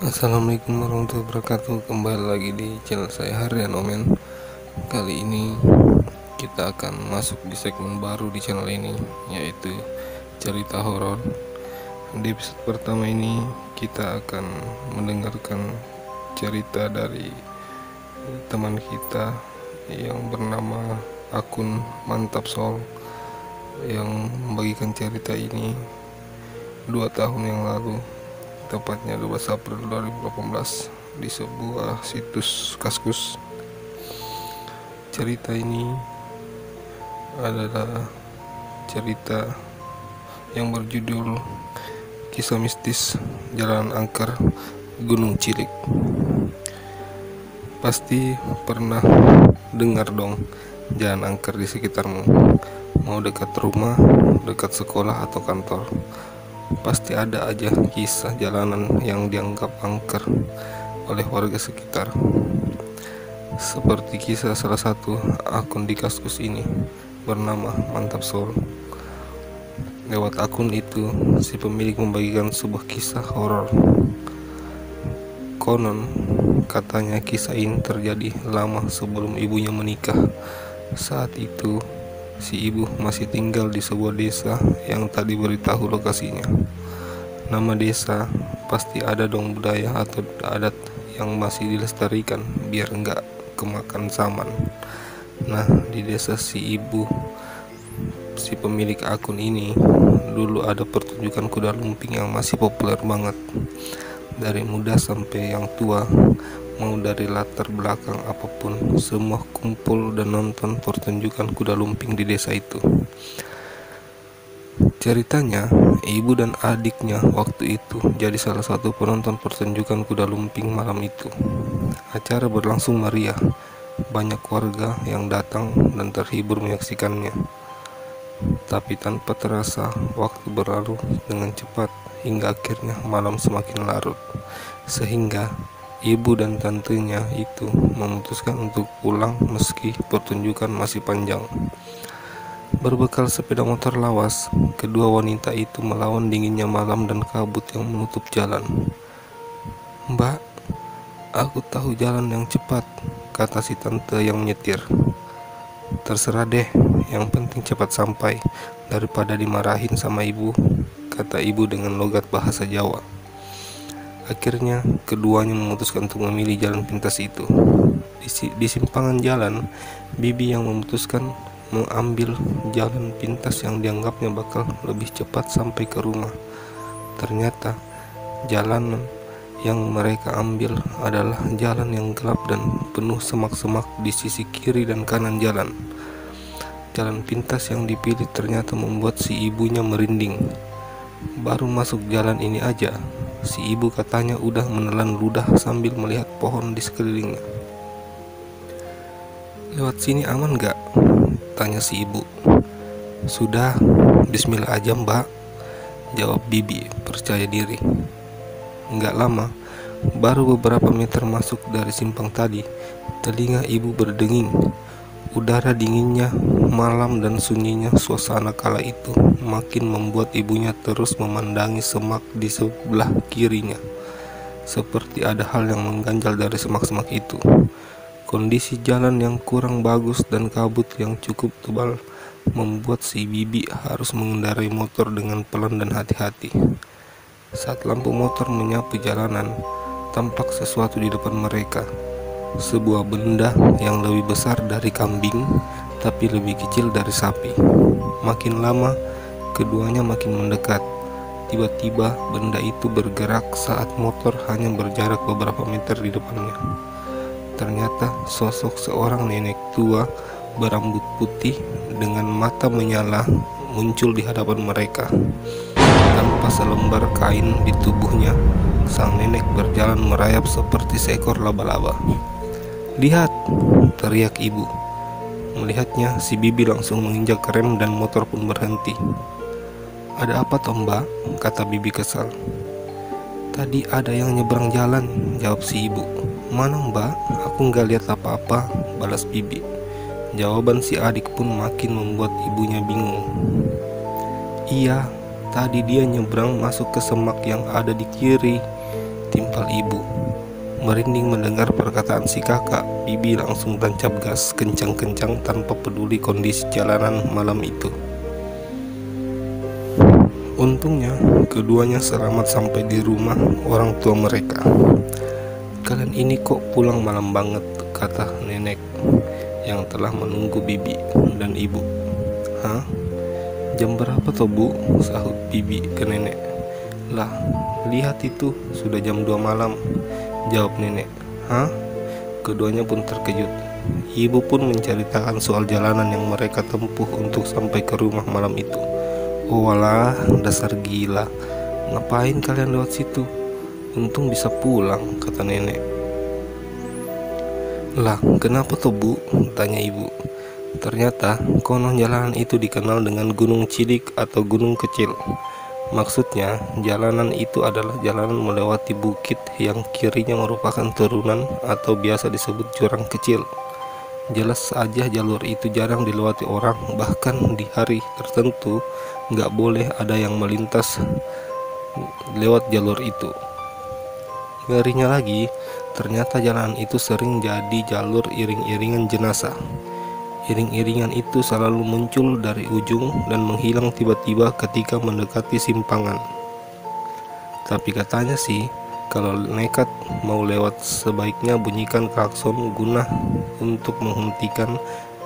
Assalamualaikum warahmatullahi wabarakatuh. Kembali lagi di channel saya Harian Omen. Kali ini kita akan masuk di segmen baru di channel ini, yaitu cerita horor. Di episode pertama ini kita akan mendengarkan cerita dari teman kita yang bernama akun Mantap Soul, yang membagikan cerita ini 2 tahun yang lalu, tepatnya 12 April 2018, di sebuah situs Kaskus. Cerita ini adalah cerita yang berjudul Kisah Mistis Jalan Angker Gunung Cilik. Pasti pernah dengar dong jalan angker di sekitarmu, mau dekat rumah, dekat sekolah atau kantor. Pasti ada aja kisah jalanan yang dianggap angker oleh warga sekitar. Seperti kisah salah satu akun di Kaskus ini bernama Mantap Soul. Lewat akun itu, si pemilik membagikan sebuah kisah horor. Konon katanya kisah ini terjadi lama sebelum ibunya menikah. Saat itu si ibu masih tinggal di sebuah desa yang tak diberitahu lokasinya. Nama desa pasti ada dong budaya atau adat yang masih dilestarikan biar nggak kemakan zaman. Nah, di desa si pemilik akun ini dulu ada pertunjukan kuda lumping yang masih populer banget. Dari muda sampai yang tua, mau dari latar belakang apapun, semua kumpul dan nonton pertunjukan kuda lumping di desa itu. Ceritanya, ibu dan adiknya waktu itu jadi salah satu penonton pertunjukan kuda lumping malam itu. Acara berlangsung meriah, banyak warga yang datang dan terhibur menyaksikannya. Tapi tanpa terasa, waktu berlalu dengan cepat hingga akhirnya malam semakin larut, sehingga ibu dan tantenya itu memutuskan untuk pulang meski pertunjukan masih panjang. Berbekal sepeda motor lawas, kedua wanita itu melawan dinginnya malam dan kabut yang menutup jalan. "Mbak, aku tahu jalan yang cepat," kata si tante yang menyetir. "Terserah deh, yang penting cepat sampai, daripada dimarahin sama ibu," kata ibu dengan logat bahasa Jawa. Akhirnya keduanya memutuskan untuk memilih jalan pintas itu. Di simpangan jalan, bibi yang memutuskan mengambil jalan pintas yang dianggapnya bakal lebih cepat sampai ke rumah. Ternyata jalan yang mereka ambil adalah jalan yang gelap dan penuh semak-semak di sisi kiri dan kanan jalan. Jalan pintas yang dipilih ternyata membuat si ibunya merinding. Baru masuk jalan ini aja, si ibu katanya udah menelan ludah sambil melihat pohon di sekelilingnya. "Lewat sini aman gak?" tanya si ibu. "Sudah, bismillah aja mbak," jawab bibi percaya diri. Nggak lama, baru beberapa meter masuk dari simpang tadi, telinga ibu berdenging. Udara dinginnya malam dan sunyinya suasana kala itu makin membuat ibunya terus memandangi semak di sebelah kirinya. Seperti ada hal yang mengganjal dari semak-semak itu. Kondisi jalan yang kurang bagus dan kabut yang cukup tebal membuat si bibi harus mengendarai motor dengan pelan dan hati-hati. Saat lampu motor menyapu jalanan, tampak sesuatu di depan mereka. Sebuah benda yang lebih besar dari kambing, tapi lebih kecil dari sapi. Makin lama, keduanya makin mendekat. Tiba-tiba benda itu bergerak saat motor hanya berjarak beberapa meter di depannya. Ternyata sosok seorang nenek tua berambut putih dengan mata menyala muncul di hadapan mereka. Tanpa selembar kain di tubuhnya, sang nenek berjalan merayap seperti seekor laba-laba. "Lihat!" teriak ibu. Melihatnya, si bibi langsung menginjak rem dan motor pun berhenti. "Ada apa toh mbak?" kata bibi kesal. "Tadi ada yang nyebrang jalan," jawab si ibu. "Mana mbak? Aku nggak lihat apa-apa," balas bibi. Jawaban si adik pun makin membuat ibunya bingung. "Iya, tadi dia nyebrang masuk ke semak yang ada di kiri," setimpal ibu. Merinding mendengar perkataan si kakak, Bibi langsung tancap gas kencang-kencang tanpa peduli kondisi jalanan malam itu. Untungnya keduanya selamat sampai di rumah orang tua mereka. "Kalian ini kok pulang malam banget?" kata nenek yang telah menunggu Bibi dan ibu. "Hah? Jam berapa toh Bu?" sahut Bibi ke nenek. "Lah, lihat itu, sudah jam 2 malam," jawab nenek. "Hah?" Keduanya pun terkejut. Ibu pun menceritakan soal jalanan yang mereka tempuh untuk sampai ke rumah malam itu. "Oh walah, dasar gila. Ngapain kalian lewat situ? Untung bisa pulang," kata nenek. "Lah, kenapa tuh Bu?" tanya ibu. "Ternyata konon jalanan itu dikenal dengan Gunung Cilik atau Gunung Kecil. Maksudnya, jalanan itu adalah jalanan melewati bukit yang kirinya merupakan turunan atau biasa disebut jurang kecil. Jelas saja jalur itu jarang dilewati orang, bahkan di hari tertentu nggak boleh ada yang melintas lewat jalur itu. Ngerinya lagi, ternyata jalan itu sering jadi jalur iring-iringan jenazah. Iring-iringan itu selalu muncul dari ujung dan menghilang tiba-tiba ketika mendekati simpangan. Tapi katanya sih, kalau nekat mau lewat sebaiknya bunyikan klakson guna untuk menghentikan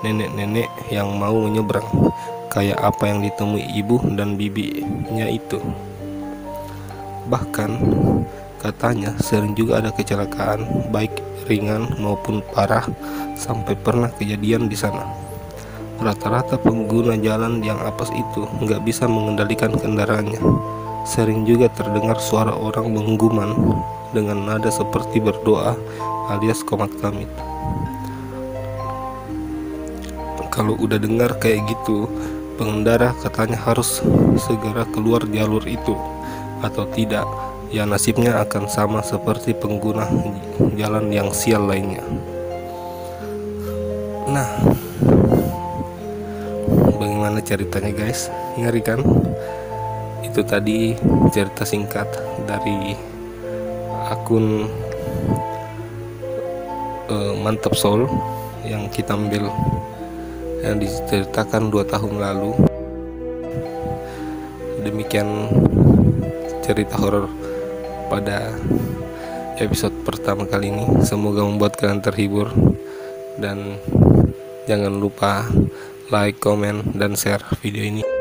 nenek-nenek yang mau menyeberang, kayak apa yang ditemui ibu dan bibinya itu. Bahkan katanya sering juga ada kecelakaan baik ringan maupun parah, sampai pernah kejadian di sana. Rata-rata pengguna jalan yang apes itu nggak bisa mengendalikan kendaraannya. Sering juga terdengar suara orang mengguman dengan nada seperti berdoa alias komat kamit. Kalau udah dengar kayak gitu, pengendara katanya harus segera keluar jalur itu, atau tidak ya nasibnya akan sama seperti pengguna jalan yang sial lainnya. Nah, bagaimana ceritanya guys? Ngeri kan? Itu tadi cerita singkat dari akun Mantap Soul yang kita ambil, yang diceritakan 2 tahun lalu. Demikian cerita horor pada episode pertama kali ini. Semoga membuat kalian terhibur, dan jangan lupa like, komen, dan share video ini.